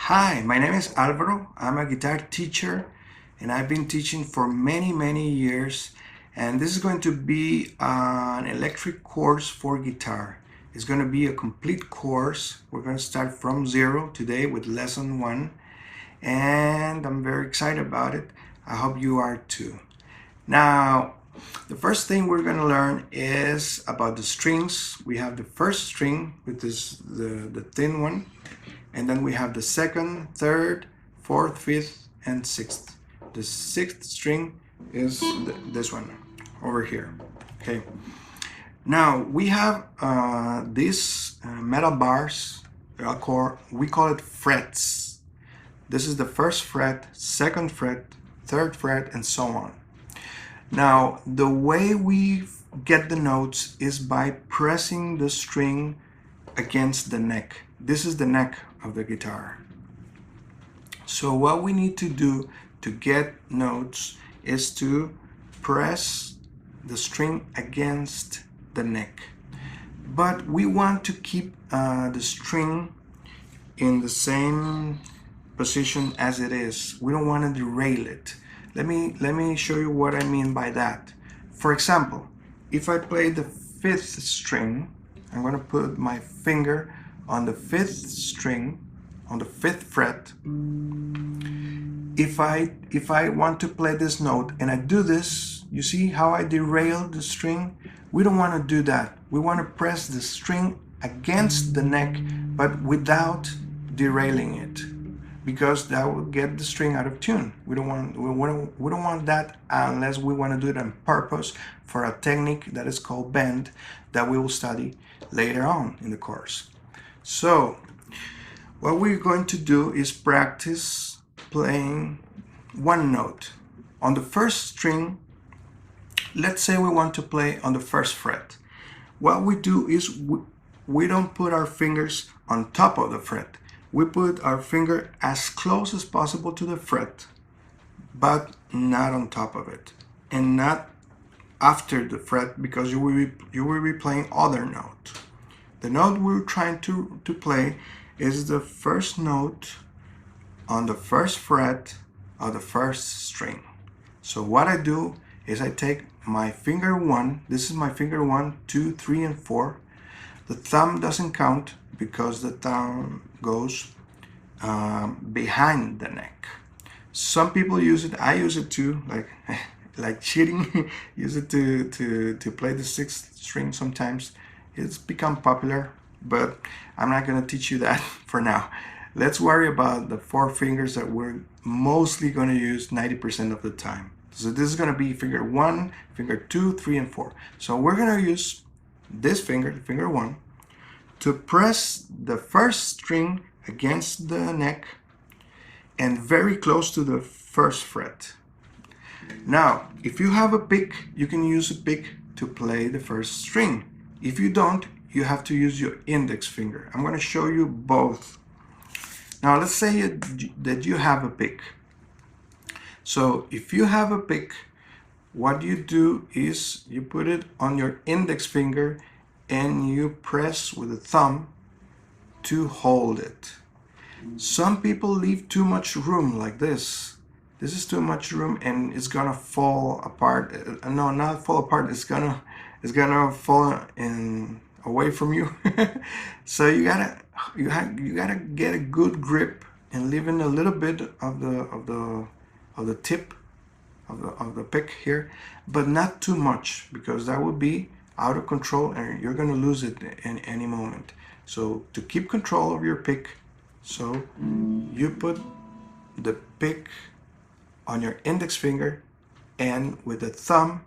Hi, my name is Alvaro. I'm a guitar teacher and I've been teaching for many years, and this is going to be an electric course for guitar. It's going to be a complete course. We're going to start from zero today with lesson 1, and I'm very excited about it. I hope you are too. Now, the first thing we're going to learn is about the strings. We have the first string, which is the thin one. And then we have the second, third, fourth, fifth, and sixth. The sixth string is this one over here. Okay. Now we have these metal bars. We call it frets. This is the first fret, second fret, third fret, and so on. Now the way we get the notes is by pressing the string against the neck. This is the neck of the guitar. So what we need to do to get notes is to press the string against the neck. But we want to keep the string in the same position as it is. We don't want to derail it. Let me show you what I mean by that. For example, if I play the fifth string, I'm going to put my finger on the fifth string, on the fifth fret. If I want to play this note and I do this, you see how I derail the string? We don't want to do that. We want to press the string against the neck, but without derailing it, because that will get the string out of tune. We don't want that unless we want to do it on purpose for a technique that is called bend that we will study later on in the course. So what we're going to do is practice playing one note. On the first string, let's say we want to play on the first fret. What we do is we don't put our fingers on top of the fret. We put our finger as close as possible to the fret, but not on top of it, and not after the fret, because you will be playing other note. The note we're trying to play is the first note on the first fret of the first string. So what I do is I take my finger 1, this is my finger 1, 2, 3, and 4. The thumb doesn't count because the thumb goes behind the neck. Some people use it, I use it too, like cheating, use it to play the sixth string sometimes. It's become popular, but I'm not going to teach you that for now. Let's worry about the 4 fingers that we're mostly going to use 90% of the time. So this is going to be finger 1, finger 2, 3, and 4. So we're going to use this finger, finger 1, to press the first string against the neck and very close to the first fret. Now, if you have a pick, you can use a pick to play the first string. If you don't, you have to use your index finger. I'm going to show you both. Now, let's say that you have a pick. So if you have a pick, what you do is you put it on your index finger and you press with the thumb to hold it. Some people leave too much room like this. This is too much room and it's gonna fall apart. No, not fall apart. It's gonna fall away from you. So you gotta get a good grip and leave in a little bit of the tip of the pick here, but not too much, because that would be out of control and you're gonna lose it in any moment. So to keep control of your pick, so you put the pick on your index finger and with the thumb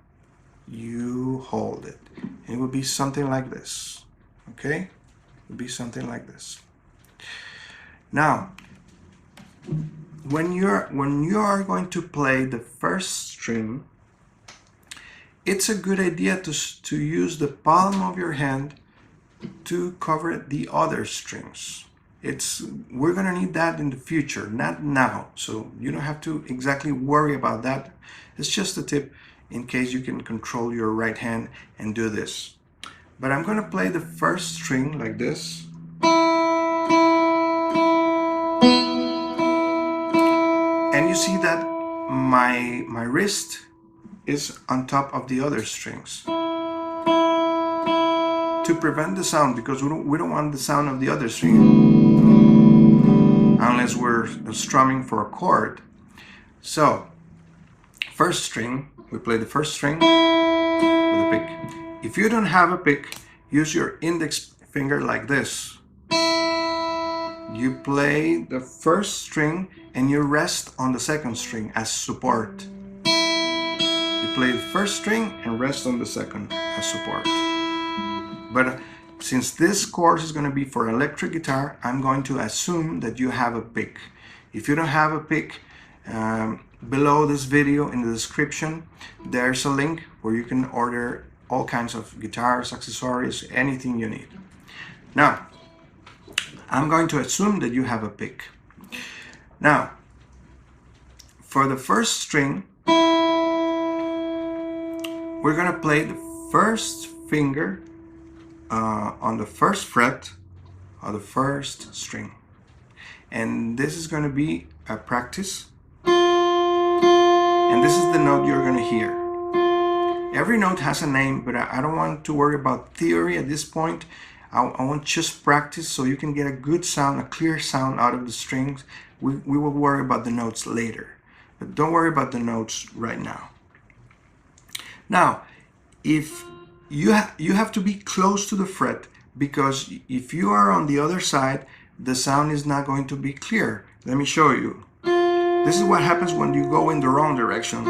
you hold it. It will be something like this. Okay, it will be something like this. Now, when you are going to play the first string, it's a good idea to use the palm of your hand to cover the other strings. We're gonna need that in the future, not now. So you don't have to exactly worry about that. It's just a tip in case you can control your right hand and do this. But I'm gonna play the first string like this. And you see that my wrist is on top of the other strings to prevent the sound, because we don't want the sound of the other string unless we're strumming for a chord. So first string, we play the first string with a pick. If you don't have a pick, use your index finger like this. You play the first string and you rest on the second string as support. You play the first string and rest on the second as support. But since this course is going to be for electric guitar, I'm going to assume that you have a pick. If you don't have a pick, below this video in the description, there's a link where you can order all kinds of guitars, accessories, anything you need. Now, I'm going to assume that you have a pick. Now, for the first string, we're going to play the first finger on the first fret of the first string. And this is going to be a practice. And this is the note you're going to hear. Every note has a name, but I don't want to worry about theory at this point. I want just practice so you can get a good sound, a clear sound out of the strings. We will worry about the notes later, but don't worry about the notes right now. Now, if you have to be close to the fret, because if you are on the other side, the sound is not going to be clear. Let me show you. This is what happens when you go in the wrong direction.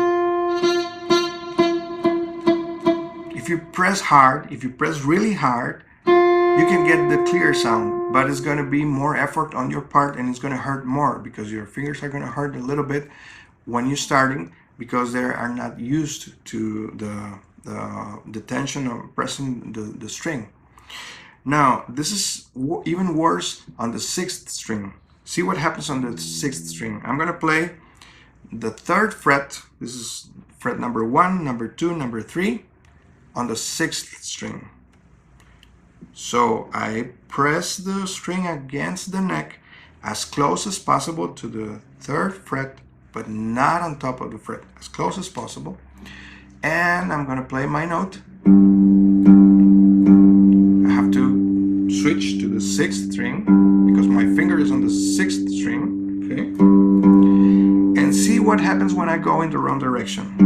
If you press hard, if you press really hard, you can get the clear sound, but it's going to be more effort on your part and it's going to hurt more because your fingers are going to hurt a little bit when you're starting, because they are not used to the tension of pressing the string. Now, this is even worse on the sixth string. See what happens on the sixth string. I'm going to play the third fret. This is fret number 1, number 2, number 3 on the sixth string. So I press the string against the neck as close as possible to the third fret, but not on top of the fret, as close as possible. And I'm going to play my note. I have to switch to the sixth string because my finger is on the sixth string. Okay. And see what happens when I go in the wrong direction.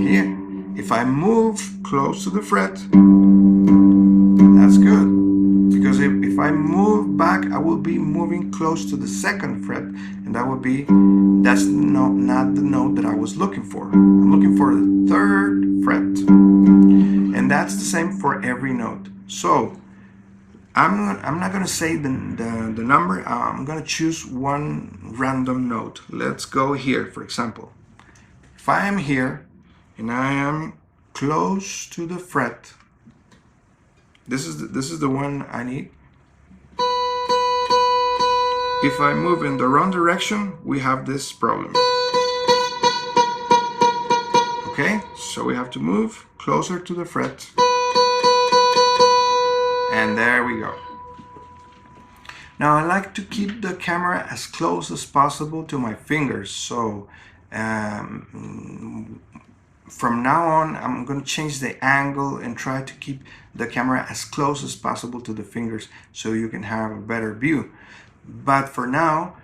Here, if I move close to the fret, that's good. Because if I move back, I will be moving close to the second fret, and that's not the note that I was looking for. I'm looking for the third fret. And that's the same for every note. So I'm not going to say the number. I'm going to choose one random note. Let's go here, for example. If I am here and I am close to the fret, this is the one I need. If I move in the wrong direction, we have this problem. Okay, so we have to move closer to the fret. And there we go. Now I like to keep the camera as close as possible to my fingers. So from now on, I'm going to change the angle and try to keep the camera as close as possible to the fingers so you can have a better view. But for now,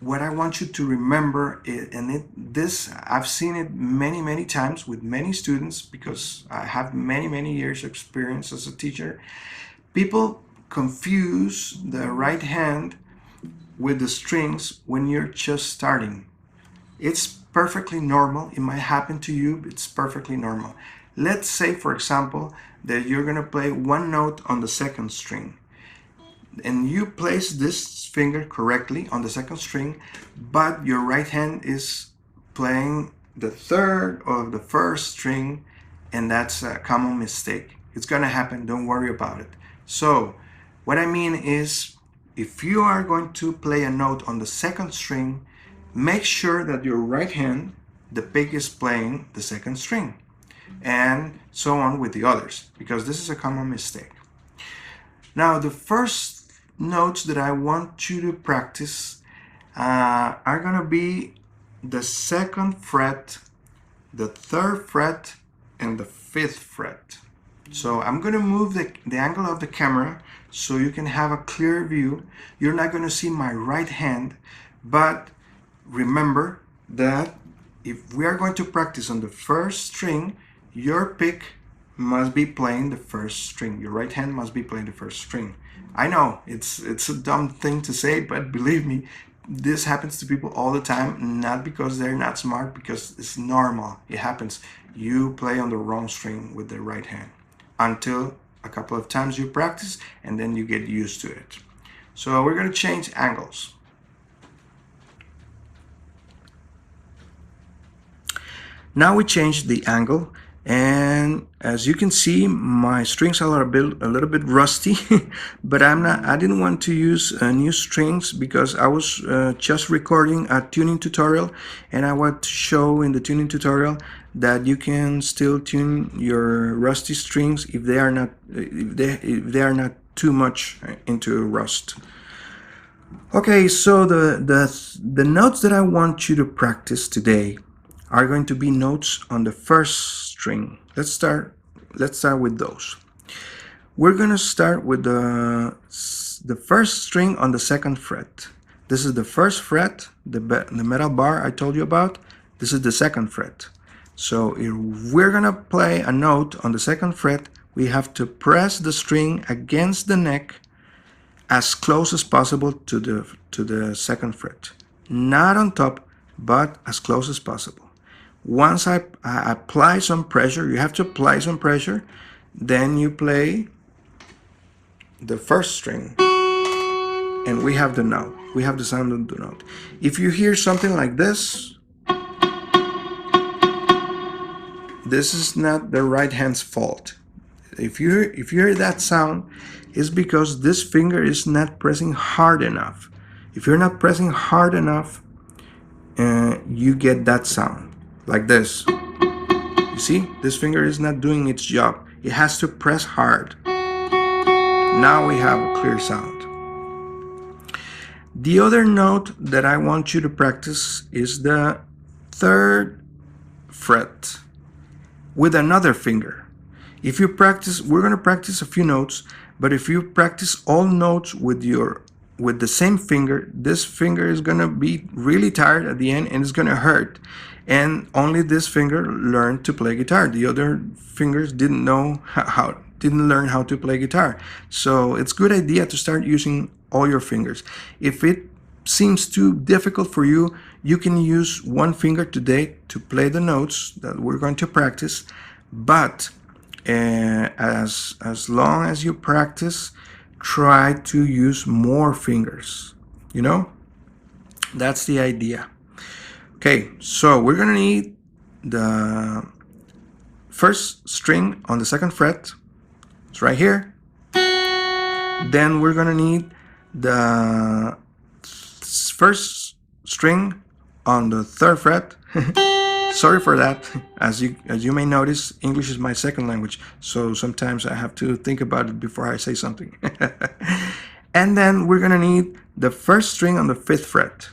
what I want you to remember, I've seen it many times with many students because I have many years experience as a teacher. People confuse the right hand with the strings when you're just starting. It's perfectly normal. It might happen to you. It's perfectly normal. Let's say, for example, that you're going to play one note on the second string. And you place this finger correctly on the second string, but your right hand is playing the third of the first string, and that's a common mistake. It's going to happen. Don't worry about it. So what I mean is, if you are going to play a note on the second string, make sure that your right hand, the pick, is playing the second string, and so on with the others, because this is a common mistake. Now, the first notes that I want you to practice are gonna be the 2nd fret, the 3rd fret, and the 5th fret. So I'm gonna move the angle of the camera so you can have a clear view. You're not gonna see my right hand, but remember that if we are going to practice on the 1st string, your pick must be playing the 1st string. Your right hand must be playing the 1st string. I know it's a dumb thing to say, but believe me, this happens to people all the time, not because they're not smart, because it's normal. It happens. You play on the wrong string with the right hand until a couple of times you practice, and then you get used to it. So we're going to change angles. Now we change the angle, and as you can see, my strings are a little bit rusty, but I didn't want to use new strings because I was just recording a tuning tutorial, and I want to show in the tuning tutorial that you can still tune your rusty strings if they are not too much into rust. Okay, so the notes that I want you to practice today are going to be notes on the 1st string. Let's start with those. We're going to start with the 1st string on the 2nd fret. This is the 1st fret, the metal bar I told you about. This is the 2nd fret. So if we're going to play a note on the 2nd fret, we have to press the string against the neck as close as possible to the 2nd fret. Not on top, but as close as possible. Once I apply some pressure, you have to apply some pressure, then you play the 1st string, and we have the note. We have the sound of the note. If you hear something like this, this is not the right hand's fault. If you hear that sound, it's because this finger is not pressing hard enough. If you're not pressing hard enough, you get that sound. Like this. You see, this finger is not doing its job. It has to press hard. Now we have a clear sound. The other note that I want you to practice is the 3rd fret with another finger. If you practice, we're going to practice a few notes, but if you practice all notes with the same finger, this finger is going to be really tired at the end, and it's going to hurt. And only this finger learned to play guitar. The other fingers didn't learn how to play guitar. So it's a good idea to start using all your fingers. If it seems too difficult for you, you can use one finger today to play the notes that we're going to practice. But as long as you practice, try to use more fingers. You know, that's the idea. Okay, so we're gonna need the 1st string on the 2nd fret. It's right here. Then we're gonna need the 1st string on the 3rd fret. Sorry for that. As you may notice, English is my 2nd language, so sometimes I have to think about it before I say something. And then we're gonna need the 1st string on the 5th fret.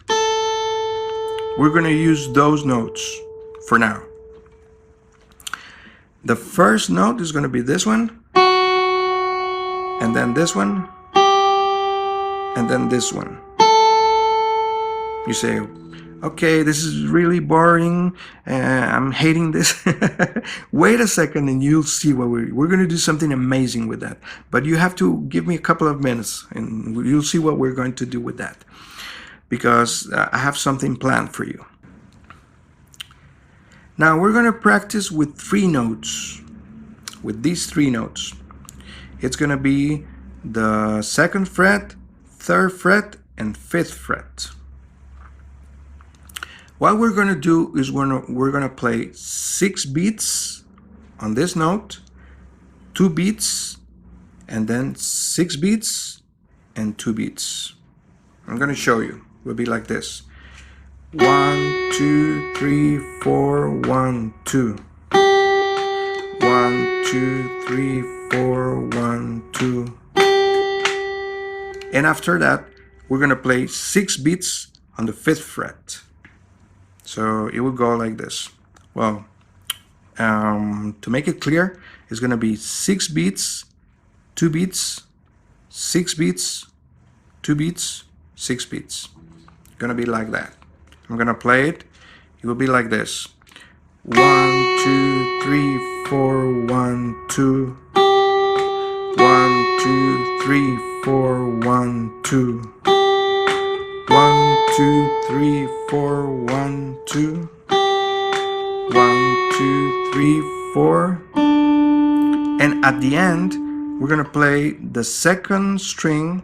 We're going to use those notes for now. The 1st note is going to be this one, and then this one, and then this one. You say, okay, this is really boring, I'm hating this. Wait a second and you'll see what we're going to do something amazing with that. But you have to give me a couple of minutes and you'll see what we're going to do with that, because I have something planned for you. Now we're going to practice with 3 notes, with these 3 notes. It's going to be the 2nd fret, 3rd fret, and 5th fret. What we're going to do is we're going to play 6 beats on this note, 2 beats, and then 6 beats and 2 beats. I'm going to show you. It will be like this. 1, 2, 3, 4, 1, 2. 1, 2, 3, 4, 1, 2. And after that, we're going to play 6 beats on the 5th fret. So it will go like this. Well, to make it clear, it's going to be 6 beats, 2 beats, 6 beats, 2 beats, 6 beats. Going to be like that. I'm going to play it. It will be like this. 1, 2, 3, 4, 1, 2. 1, 2, 3, 4, 1, 2. 1, 2, 3, 4, 1, 2. 1, 2, 3, 4. And at the end, we're going to play the 2nd string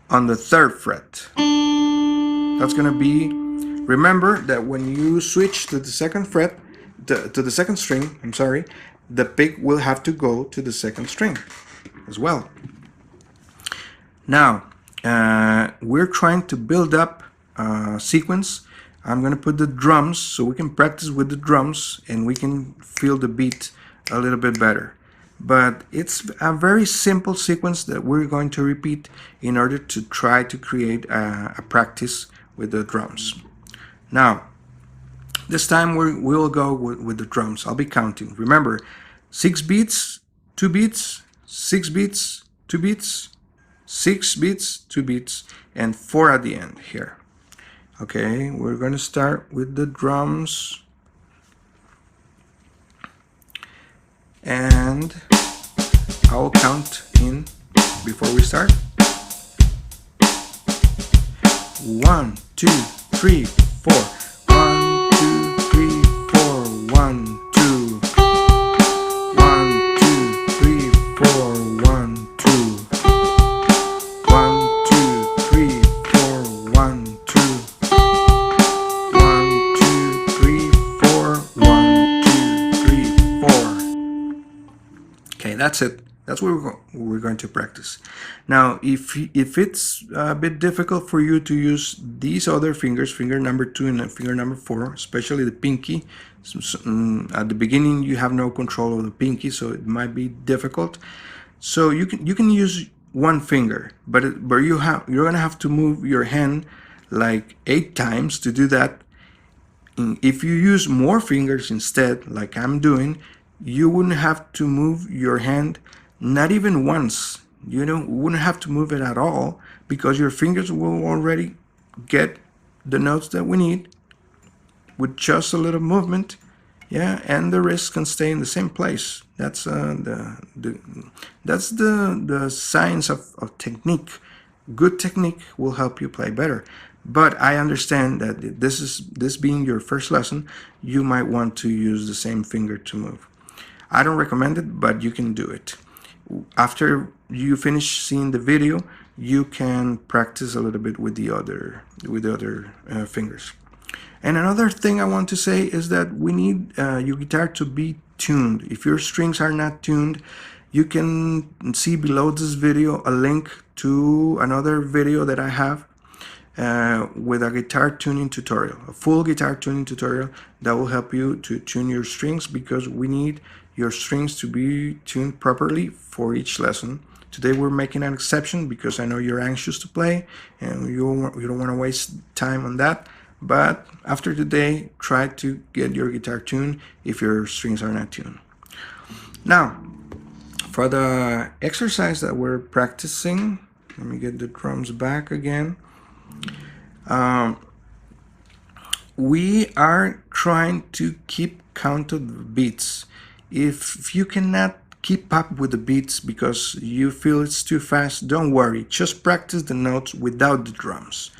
on the 3rd fret. That's going to be, remember that when you switch to the 2nd fret, to the 2nd string, I'm sorry, the pick will have to go to the 2nd string as well. Now, we're trying to build up a sequence. I'm going to put the drums so we can practice with the drums and we can feel the beat a little bit better. But it's a very simple sequence that we're going to repeat in order to try to create a practice with the drums. Now, this time we'll go with the drums. I'll be counting. Remember, 6 beats, 2 beats, 6 beats, 2 beats, 6 beats, 2 beats, and 4 at the end here. Okay, we're going to start with the drums. And I'll count in before we start. 1, 2, 3, 4. 1, 2, 3, 4. 1, 2. 1, 2, 3, 4. 1, 2. 1, 2, 3, 4. 1, 2. 1, 2, 3, 4. 1, 2, 3, 4. Okay, that's it. That's what we're going to practice. Now, if it's a bit difficult for you to use these other fingers, finger number 2 and finger number 4, especially the pinky, at the beginning you have no control of the pinky, so it might be difficult. So you can use one finger, but you're gonna have to move your hand like 8 times to do that. If you use more fingers instead, like I'm doing, you wouldn't have to move your hand not even once. You wouldn't have to move it at all because your fingers will already get the notes that we need with just a little movement. Yeah, and the wrist can stay in the same place. That's the science of technique. Good technique will help you play better. But I understand that this being your first lesson, you might want to use the same finger to move. I don't recommend it, but you can do it. After you finish seeing the video, you can practice a little bit with the other fingers. And another thing I want to say is that we need your guitar to be tuned. If your strings are not tuned, you can see below this video a link to another video that I have with a guitar tuning tutorial, a full guitar tuning tutorial that will help you to tune your strings, because we need your strings to be tuned properly for each lesson. Today we're making an exception because I know you're anxious to play and you don't want to waste time on that. But after today, try to get your guitar tuned if your strings are not tuned. Now, for the exercise that we're practicing, let me get the drums back again. We are trying to keep count of the beats. If you cannot keep up with the beats because you feel it's too fast, don't worry. Just practice the notes without the drums.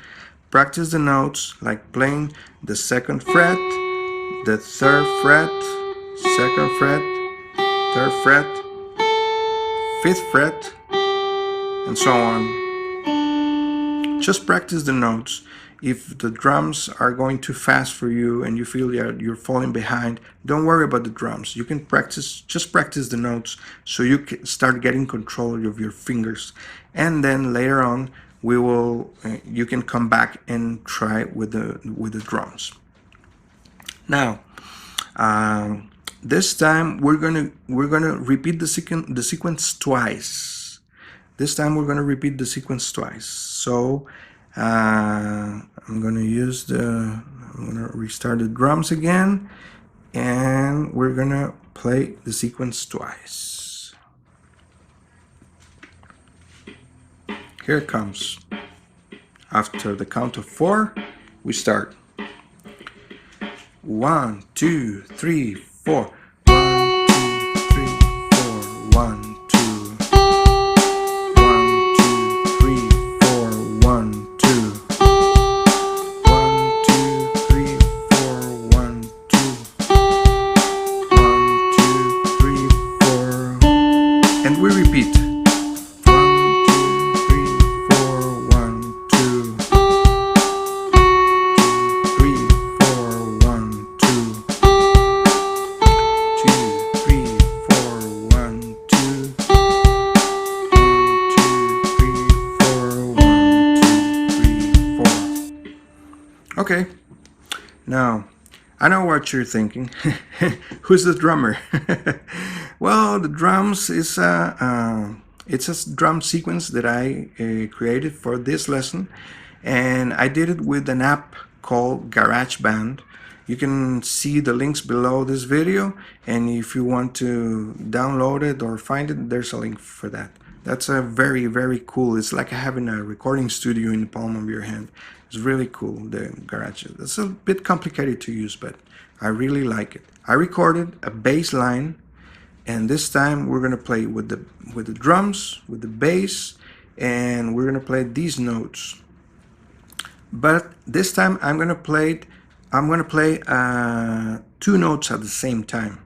Practice the notes like playing the 2nd fret, the 3rd fret, 2nd fret, 3rd fret, 5th fret, and so on. Just practice the notes. If the drums are going too fast for you and you feel you're falling behind, don't worry about the drums. You can just practice the notes so you can start getting control of your fingers. And then later on, you can come back and try with the drums. Now, this time we're gonna repeat the sequence twice. This time we're going to repeat the sequence twice. So I'm going to restart the drums again, and we're going to play the sequence twice. Here it comes. After the count of 4, we start. 1, 2, 3, 4. 1, 2, 3, 4. 1, 2. 1, 2, 3, 4. 1, 2. 1, 2, 3, 4. 1, 2. 1, 2, 3, 4. And we repeat. 1, 2, 3, 4. 1, 2. 3, 4. 1, 2. 2, 3, 4. 1, 2. 1, 2, 3, 4. 1, 2, 3, 4. Okay. Now, I know what you're thinking. Who's the drummer? Well, the drums is it's a drum sequence that I created for this lesson, and I did it with an app called GarageBand. You can see the links below this video, and if you want to download it or find it, there's a link for that. That's a very, very cool. It's like having a recording studio in the palm of your hand. It's really cool, the Garage. It's a bit complicated to use, but I really like it. I recorded a bass line, and this time we're gonna play with the drums, with the bass, and we're gonna play these notes. But this time I'm gonna play 2 notes at the same time.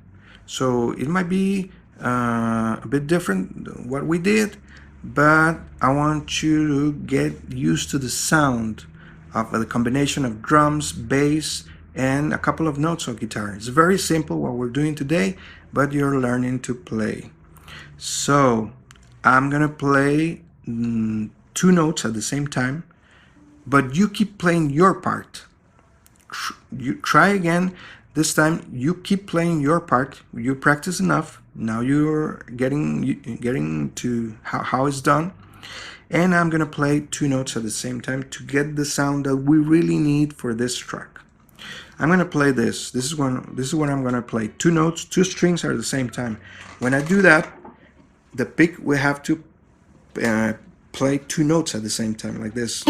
So it might be a bit different what we did, but I want you to get used to the sound of the combination of drums, bass, and a couple of notes of guitar. It's very simple what we're doing today, but you're learning to play. So I'm gonna play 2 notes at the same time, but you keep playing your part. You try again. This time you keep playing your part. You practice enough. Now you're getting to how it's done. And I'm gonna play 2 notes at the same time to get the sound that we really need for this track. I'm gonna play this. This is what I'm gonna play. 2 notes, 2 strings are at the same time. When I do that, the pick we have to play 2 notes at the same time, like this.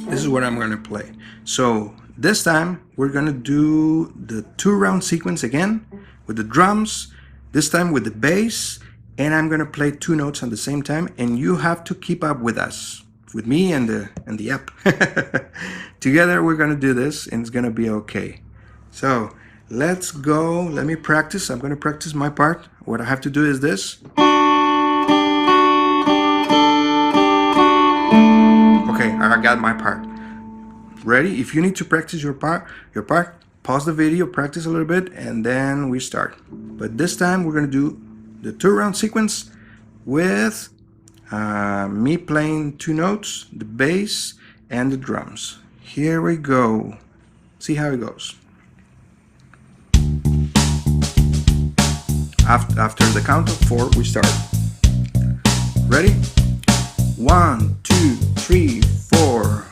This is what I'm going to play. So this time we're going to do the 2-round sequence again with the drums, this time with the bass, and I'm going to play 2 notes at the same time, and you have to keep up with us, with me and the app. Together we're going to do this, and it's going to be okay. So let's go. Let me practice. I'm going to practice my part. What I have to do is this. Okay, I got my part. Ready? If you need to practice your part, pause the video, practice a little bit, and then we start. But this time we're going to do the 2-round sequence with me playing 2 notes, the bass, and the drums. Here we go. See how it goes. After the count of 4, we start. Ready? 1, 2, 3, 4.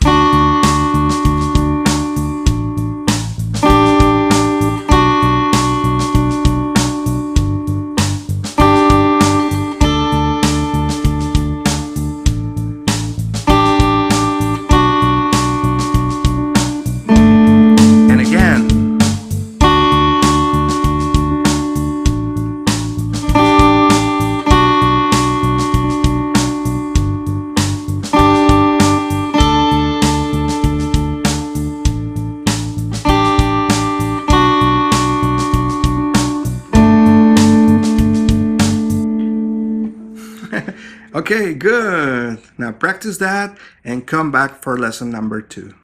And again. Okay, good. Now practice that and come back for lesson number 2.